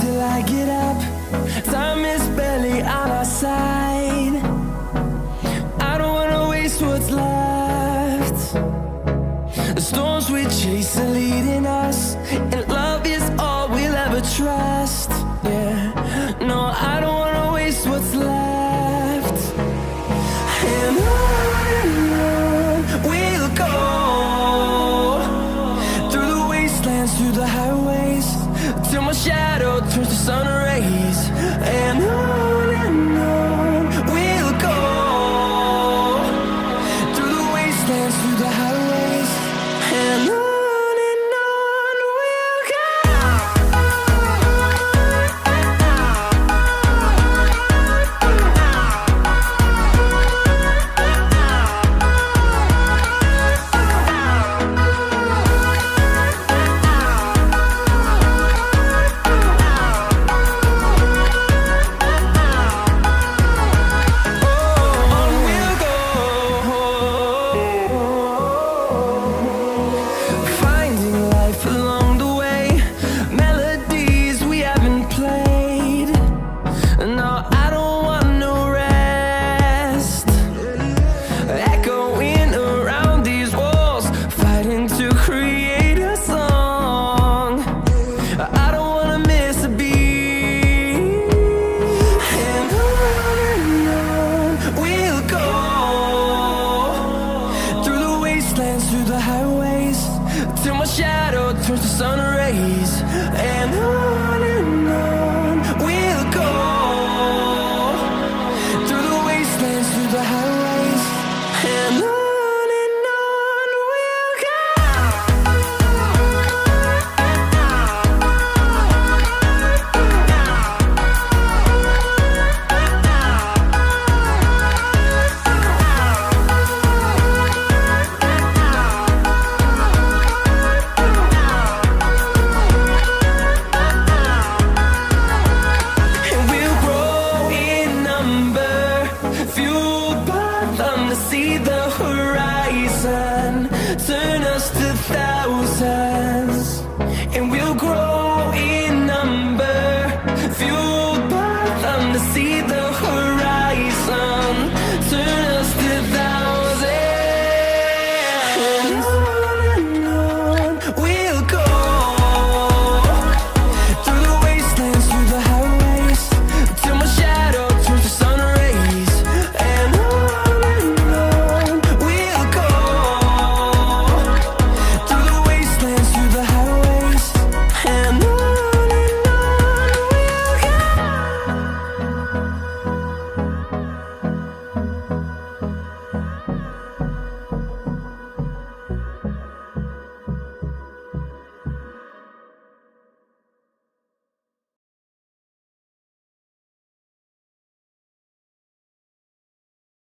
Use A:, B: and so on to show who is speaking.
A: till I get up. Time is barely on our side. I don't wanna waste what's left. The storms we chase are leading us, and love is all we'll ever trust. Yeah, no, I don't wanna waste what's left. And on we'll go, through the wastelands, through the highways, till my shadow turns to sun rays. And on we'll go, through the wastelands, through the highways, and on we'll go. To create a song, I don't wanna miss a beat.